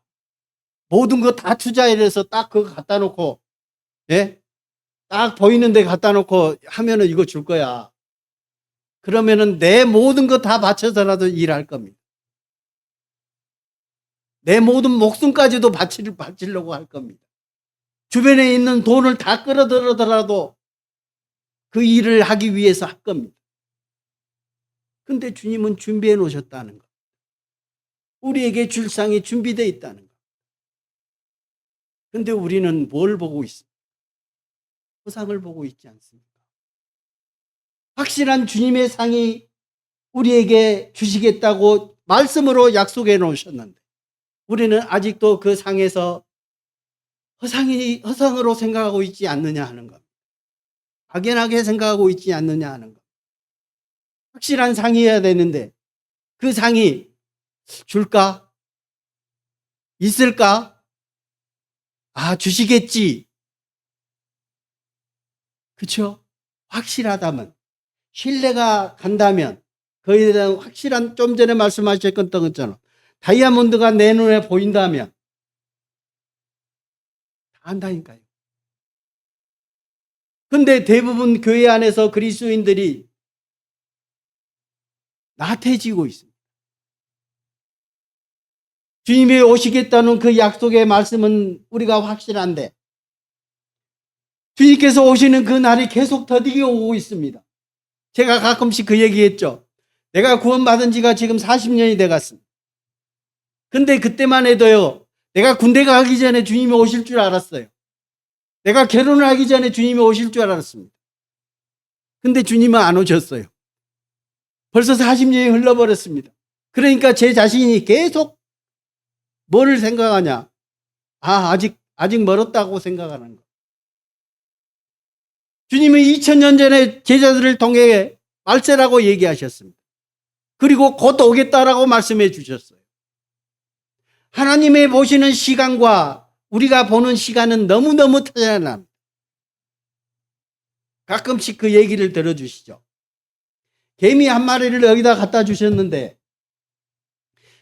모든 거 다 투자해서 딱 그거 갖다 놓고, 예? 딱 보이는 데 갖다 놓고 하면은 이거 줄 거야. 그러면은 내 모든 거 다 바쳐서라도 일할 겁니다. 내 모든 목숨까지도 바치려고 할 겁니다. 주변에 있는 돈을 다 끌어들여더라도 그 일을 하기 위해서 할 겁니다. 근데 주님은 준비해 놓으셨다는 거. 우리에게 줄 상이 준비되어 있다는 거. 근데 우리는 뭘 보고 있습니까? 허상을 보고 있지 않습니까? 확실한 주님의 상이 우리에게 주시겠다고 말씀으로 약속해 놓으셨는데 우리는 아직도 그 상에서 허상으로 생각하고 있지 않느냐 하는 것. 막연하게 생각하고 있지 않느냐 하는 것. 확실한 상이어야 되는데 그 상이 줄까? 있을까? 주시겠지. 그렇죠? 확실하다면, 신뢰가 간다면, 거기에 대한 확실한, 좀 전에 말씀하셨던 것처럼 다이아몬드가 내 눈에 보인다면 다 한다니까요. 근데 대부분 교회 안에서 그리스도인들이 나태해지고 있습니다. 주님이 오시겠다는 그 약속의 말씀은 우리가 확실한데 주님께서 오시는 그 날이 계속 더디게 오고 있습니다. 제가 가끔씩 그 얘기했죠. 내가 구원받은 지가 지금 40년이 돼갔습니다. 근데 그때만 해도요. 내가 군대 가기 전에 주님이 오실 줄 알았어요. 내가 결혼을 하기 전에 주님이 오실 줄 알았습니다. 근데 주님은 안 오셨어요. 벌써 40년이 흘러버렸습니다. 그러니까 제 자신이 계속 뭐를 생각하냐. 아직 멀었다고 생각하는 거. 주님은 2000년 전에 제자들을 통해 말세라고 얘기하셨습니다. 그리고 곧 오겠다라고 말씀해 주셨어요. 하나님의 보시는 시간과 우리가 보는 시간은 너무너무 차이납니다. 가끔씩 그 얘기를 들어주시죠. 개미 한 마리를 여기다 갖다 주셨는데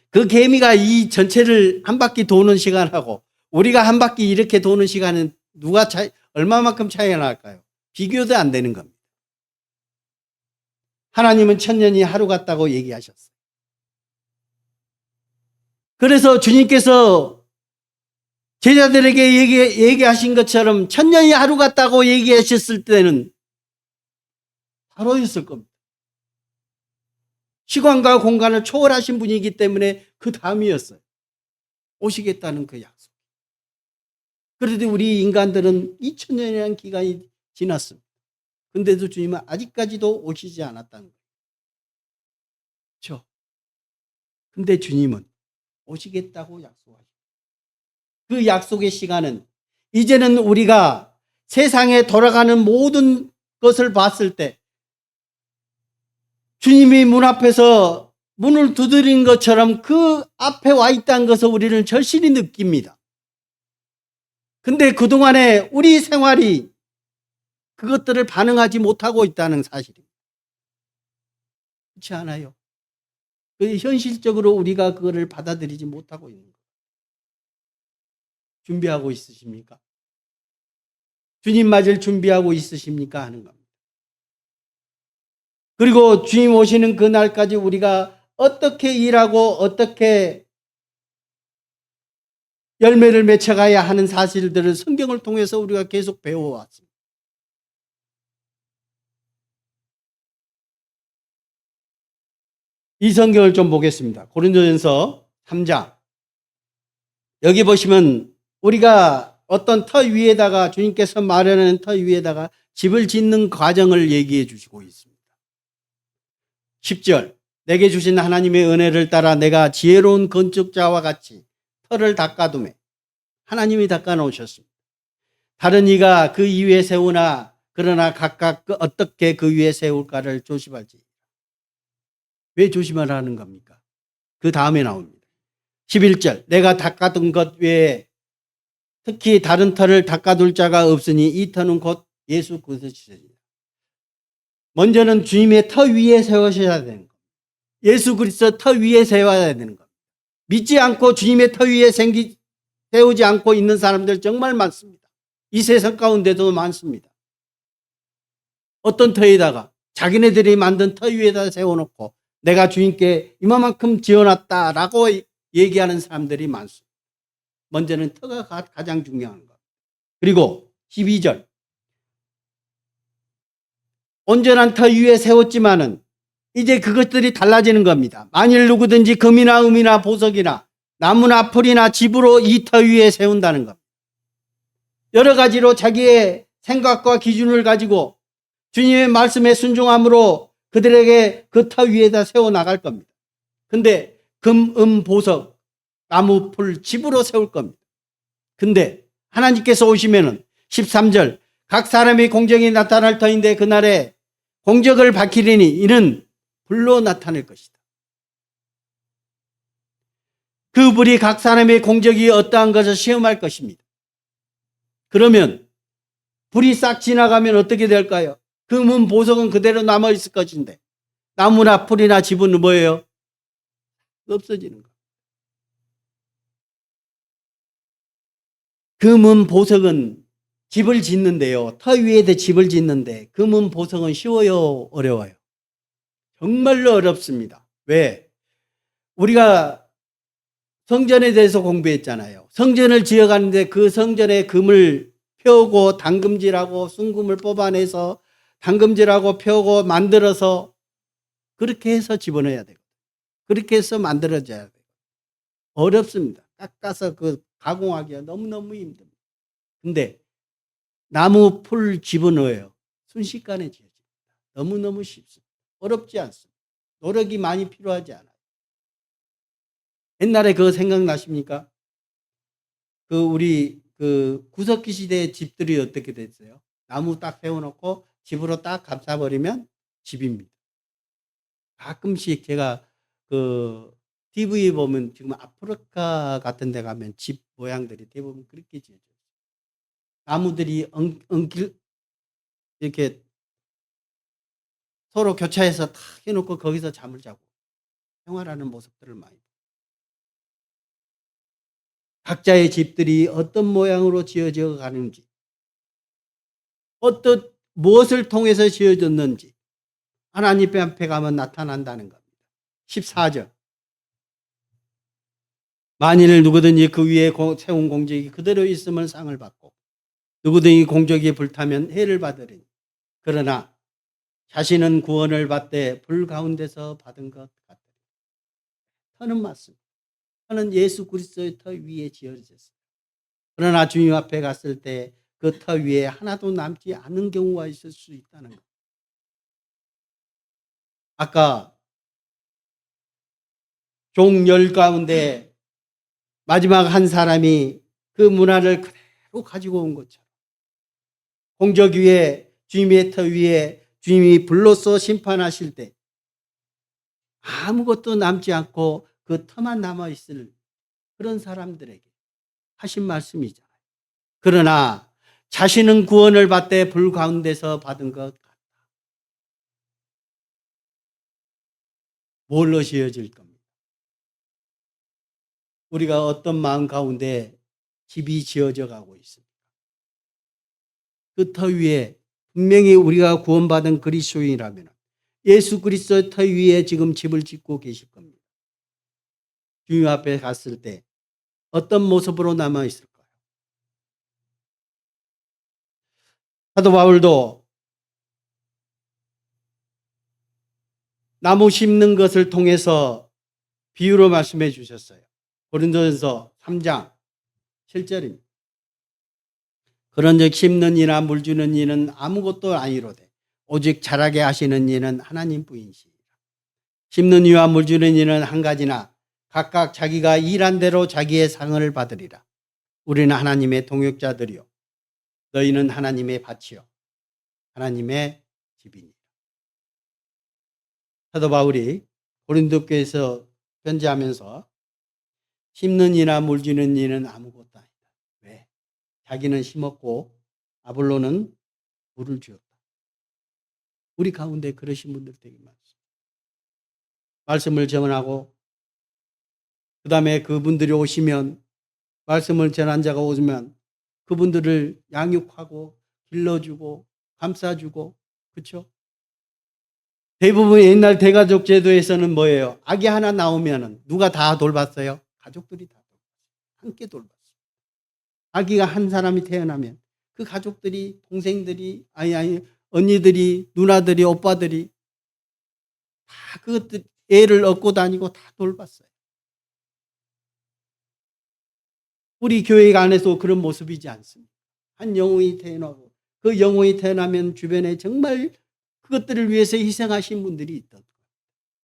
그 개미가 이 전체를 한 바퀴 도는 시간하고 우리가 한 바퀴 이렇게 도는 시간은 얼마만큼 차이가 날까요? 비교도 안 되는 겁니다. 하나님은 천년이 하루 같다고 얘기하셨어요. 그래서 주님께서 제자들에게 얘기하신 것처럼 천년이 하루 같다고 얘기하셨을 때는 바로였을 겁니다. 시간과 공간을 초월하신 분이기 때문에 그 다음이었어요. 오시겠다는 그 약속. 그런데 우리 인간들은 2000년이라는 기간이 지났습니다. 근데도 주님은 아직까지도 오시지 않았다는 거예요. 그렇죠? 근데 주님은 오시겠다고 약속하셨어요. 그 약속의 시간은 이제는 우리가 세상에 돌아가는 모든 것을 봤을 때 주님이 문 앞에서 문을 두드린 것처럼 그 앞에 와 있다는 것을 우리는 절실히 느낍니다. 근데 그동안에 우리 생활이 그것들을 반응하지 못하고 있다는 사실입니다. 그렇지 않아요? 현실적으로 우리가 그거를 받아들이지 못하고 있는 거예요. 준비하고 있으십니까? 주님 맞을 준비하고 있으십니까? 하는 겁니다. 그리고 주님 오시는 그날까지 우리가 어떻게 일하고 어떻게 열매를 맺혀가야 하는 사실들을 성경을 통해서 우리가 계속 배워왔습니다. 이 성경을 좀 보겠습니다. 고린도전서 3장. 여기 보시면 우리가 어떤 터 위에다가 주님께서 마련하는 터 위에다가 집을 짓는 과정을 얘기해 주시고 있습니다. 10절. 내게 주신 하나님의 은혜를 따라 내가 지혜로운 건축자와 같이 터를 닦아두매. 하나님이 닦아놓으셨습니다. 다른 이가 그 위에 세우나 그러나 각각 어떻게 그 위에 세울까를 조심할지. 왜 조심하라는 겁니까? 그 다음에 나옵니다. 11절. 내가 닦아둔 것 외에 특히 다른 터를 닦아둘 자가 없으니 이 터는 곧 예수 그리스도시니라. 먼저는 주님의 터 위에 세우셔야 되는 겁니다. 예수 그리스도 터 위에 세워야 되는 겁니다. 믿지 않고 주님의 터 위에 세우지 않고 있는 사람들 정말 많습니다. 이 세상 가운데도 많습니다. 어떤 터에다가 자기네들이 만든 터 위에다 세워놓고 내가 주님께 이만큼 지어놨다라고 얘기하는 사람들이 많습니다. 먼저는 터가 가장 중요한 것. 그리고 12절. 온전한 터 위에 세웠지만은 이제 그것들이 달라지는 겁니다. 만일 누구든지 금이나 음이나 보석이나 나무나 풀이나 집으로 이 터 위에 세운다는 것. 여러 가지로 자기의 생각과 기준을 가지고 주님의 말씀에 순종함으로 그들에게 그 터 위에다 세워나갈 겁니다. 근데 금, 음, 보석, 나무, 풀, 집으로 세울 겁니다. 근데 하나님께서 오시면은 13절 각 사람의 공적이 나타날 터인데 그날에 공적을 밝히리니 이는 불로 나타낼 것이다. 그 불이 각 사람의 공적이 어떠한 것을 시험할 것입니다. 그러면 불이 싹 지나가면 어떻게 될까요? 금은 보석은 그대로 남아있을 것인데 나무나 풀이나 집은 뭐예요? 없어지는 거. 금은 보석은 집을 짓는데요. 터 위에다 집을 짓는데 금은 보석은 쉬워요? 어려워요? 정말로 어렵습니다. 왜? 우리가 성전에 대해서 공부했잖아요. 성전을 지어가는데 그 성전에 금을 펴고 당금질하고 순금을 뽑아내서 당금질하고 펴고 만들어서 그렇게 해서 집어넣어야 돼요. 그렇게 해서 만들어져야 돼요. 어렵습니다. 깎아서 그 가공하기가 너무너무 힘듭니다. 근데 나무 풀 집어넣어요. 순식간에 지어집니다. 너무너무 쉽습니다. 어렵지 않습니다. 노력이 많이 필요하지 않아요. 옛날에 그거 생각나십니까? 우리 구석기 시대의 집들이 어떻게 됐어요? 나무 딱 세워놓고 집으로 딱 감싸버리면 집입니다. 가끔씩 제가 TV 보면 지금 아프리카 같은 데 가면 집 모양들이 대부분 그렇게 지어져요. 나무들이 이렇게 서로 교차해서 탁 해놓고 거기서 잠을 자고 생활하는 모습들을 많이. 각자의 집들이 어떤 모양으로 지어져 가는지, 무엇을 통해서 지어졌는지 하나님 앞에 가면 나타난다는 겁니다. 14절. 만일 누구든지 그 위에 세운 공적이 그대로 있으면 상을 받고 누구든지 공적이 불타면 해를 받으리니 그러나 자신은 구원을 받되 불 가운데서 받은 것 같으리. 터는 맞습니다. 터는 예수 그리스도의 터 위에 지어졌습니다. 그러나 주님 앞에 갔을 때 그 터 위에 하나도 남지 않은 경우가 있을 수 있다는 것. 아까 종 10 가운데 마지막 한 사람이 그 문화를 그대로 가지고 온 것처럼 공적 위에 주님의 터 위에 주님이 불로써 심판하실 때 아무것도 남지 않고 그 터만 남아있을 그런 사람들에게 하신 말씀이잖아요. 그러나 자신은 구원을 받되 불 가운데서 받은 것 같다. 뭘로 지어질 겁니다. 우리가 어떤 마음 가운데 집이 지어져 가고 있습니다. 그 터 위에 분명히 우리가 구원받은 그리스도인이라면 예수 그리스도의 터 위에 지금 집을 짓고 계실 겁니다. 주님 앞에 갔을 때 어떤 모습으로 남아 있을까요? 사도 바울도 나무 심는 것을 통해서 비유로 말씀해 주셨어요. 고린도전서 3장 7절입니다. 그런즉 심는 이나 물 주는 이는 아무것도 아니로되 오직 자라게 하시는 이는 하나님뿐이시니라. 심는 이와 물 주는 이는 한 가지나 각각 자기가 일한 대로 자기의 상을 받으리라. 우리는 하나님의 동역자들이요 너희는 하나님의 밭이요 하나님의 집이니라. 사도 바울이 고린도 교회에서 편지하면서 심는 이나 물 주는 이는 아무것도 아니다. 왜? 자기는 심었고 아볼로는 물을 주었다. 우리 가운데 그러신 분들 되게 많습니다. 말씀을 전하고 그 다음에 그분들이 오시면 말씀을 전한 자가 오면 그분들을 양육하고 길러주고 감싸주고 그렇죠? 대부분 옛날 대가족 제도에서는 뭐예요? 아기 하나 나오면 누가 다 돌봤어요? 가족들이 다 돌봤어요. 함께 돌봤어요. 아기가 한 사람이 태어나면 그 가족들이 동생들이 아니 언니들이 누나들이 오빠들이 다 그것들 애를 얻고 다니고 다 돌봤어요. 우리 교회 안에서 그런 모습이지 않습니다. 한 영혼이 태어나고 그 영혼이 태어나면 주변에 정말 그것들을 위해서 희생하신 분들이 있다.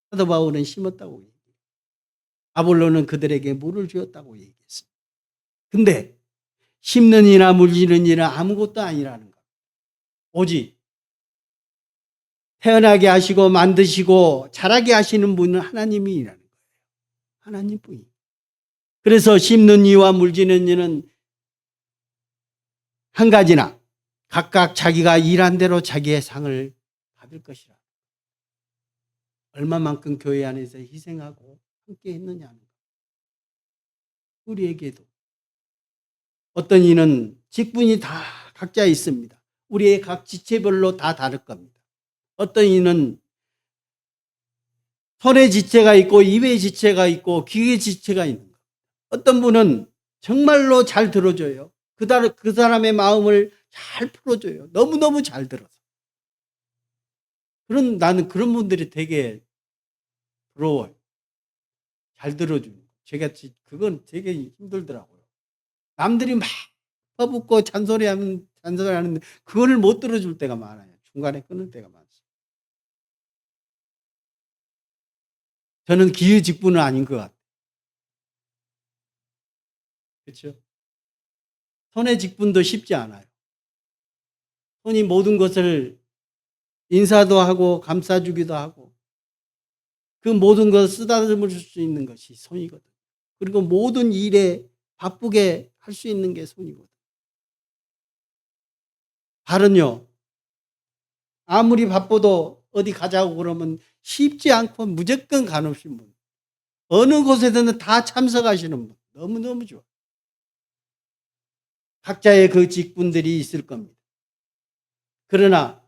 사도 바울은 심었다고 얘기해요. 아볼로는 그들에게 물을 주었다고 얘기했습니다. 근데 심는 이나 물지는 일은 아무것도 아니라는 것. 오직 태어나게 하시고 만드시고 자라게 하시는 분은 하나님이라는 거예요. 하나님뿐이. 그래서 심는 이와 물지는 이는 한 가지나 각각 자기가 일한 대로 자기의 상을 받을 것이라. 얼마만큼 교회 안에서 희생하고 함께 했느냐는 것. 우리에게도 어떤 이는 직분이 다 각자 있습니다. 우리의 각 지체별로 다 다를 겁니다. 어떤 이는 손의 지체가 있고 입의 지체가 있고 귀의 지체가 있는 거예요. 어떤 분은 정말로 잘 들어줘요. 그 사람의 마음을 잘 풀어줘요. 너무너무 잘 들어서. 나는 그런 분들이 되게 부러워요. 잘 들어주는 거. 그건 되게 힘들더라고요. 남들이 막 퍼붓고 잔소리하는데 그거를 못 들어줄 때가 많아요. 중간에 끊을 때가 많습니다. 저는 기의 직분은 아닌 것 같아요. 그렇죠? 손의 직분도 쉽지 않아요. 손이 모든 것을 인사도 하고 감싸주기도 하고 그 모든 것을 쓰다듬을 수 있는 것이 손이거든. 그리고 모든 일에 바쁘게 할 수 있는 게 손이거든. 발은요. 아무리 바빠도 어디 가자고 그러면 쉽지 않고 무조건 가놓으신 분. 어느 곳에든 다 참석하시는 분. 너무너무 좋아. 각자의 그 직분들이 있을 겁니다. 그러나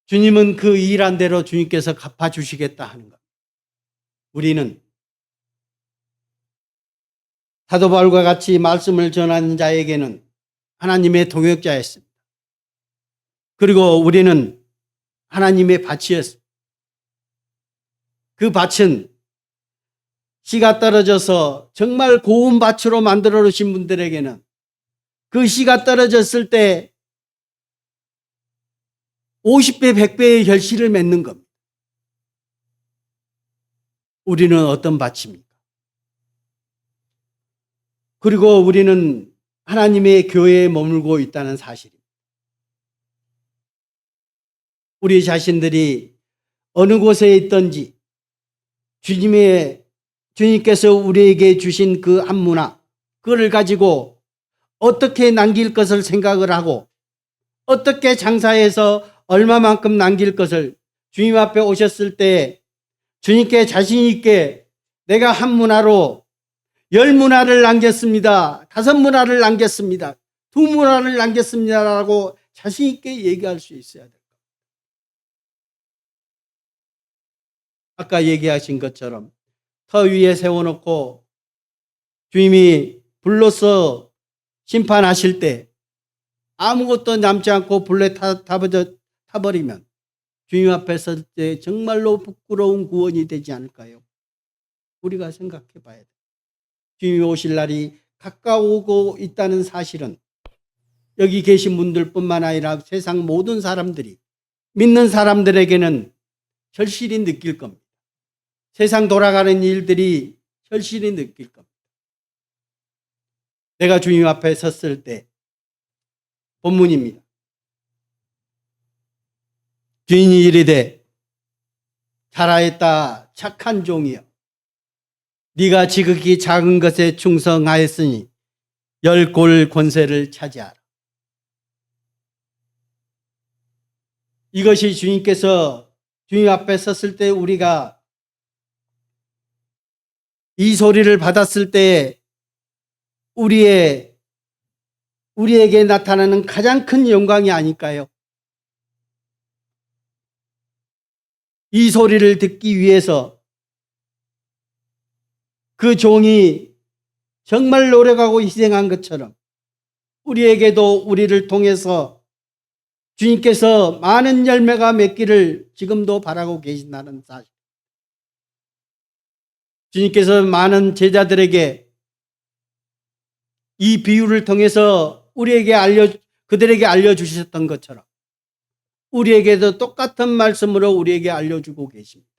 주님은 그 일한 대로 주님께서 갚아주시겠다 하는 것. 우리는 사도 바울과 같이 말씀을 전하는 자에게는 하나님의 동역자였습니다. 그리고 우리는 하나님의 밭이었습니다. 그 밭은 씨가 떨어져서 정말 고운 밭으로 만들어 놓으신 분들에게는 그 씨가 떨어졌을 때 50배, 100배의 결실을 맺는 겁니다. 우리는 어떤 밭입니까? 그리고 우리는 하나님의 교회에 머물고 있다는 사실입니다. 우리 자신들이 어느 곳에 있든지 주님께서 우리에게 주신 그 안무나 그걸 가지고 어떻게 남길 것을 생각을 하고 어떻게 장사해서 얼마만큼 남길 것을 주님 앞에 오셨을 때 주님께 자신 있게 내가 한 문화로 10문화를 남겼습니다. 5문화를 남겼습니다. 2문화를 남겼습니다라고 자신 있게 얘기할 수 있어야 돼요. 아까 얘기하신 것처럼 터 위에 세워놓고 주님이 불로서 심판하실 때 아무것도 남지 않고 불에 타버리면 주님 앞에 설 때 정말로 부끄러운 구원이 되지 않을까요? 우리가 생각해 봐야 돼요. 주님이 오실 날이 가까우고 있다는 사실은 여기 계신 분들뿐만 아니라 세상 모든 사람들이 믿는 사람들에게는 절실히 느낄 겁니다. 세상 돌아가는 일들이 절실히 느낄 겁니다. 내가 주님 앞에 섰을 때 본문입니다. 주인이 이르되 잘하였다 착한 종이여 네가 지극히 작은 것에 충성하였으니 10골 권세를 차지하라. 이것이 주님께서 주님 앞에 섰을 때 우리가 이 소리를 받았을 때 우리에게 나타나는 가장 큰 영광이 아닐까요? 이 소리를 듣기 위해서 그 종이 정말 노력하고 희생한 것처럼 우리에게도 우리를 통해서 주님께서 많은 열매가 맺기를 지금도 바라고 계신다는 사실. 주님께서 많은 제자들에게 이 비유를 통해서 그들에게 알려주셨던 것처럼 우리에게도 똑같은 말씀으로 우리에게 알려주고 계십니다.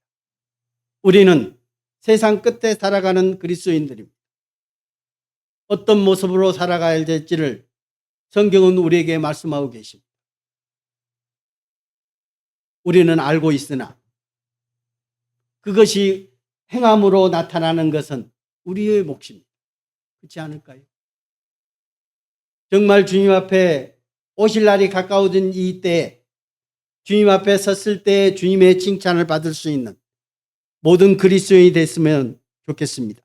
우리는 세상 끝에 살아가는 그리스도인들입니다. 어떤 모습으로 살아가야 될지를 성경은 우리에게 말씀하고 계십니다. 우리는 알고 있으나 그것이 행함으로 나타나는 것은 우리의 몫입니다. 그렇지 않을까요? 정말 주님 앞에 오실 날이 가까워진 이 때에 주님 앞에 섰을 때 주님의 칭찬을 받을 수 있는 모든 그리스도인이 됐으면 좋겠습니다.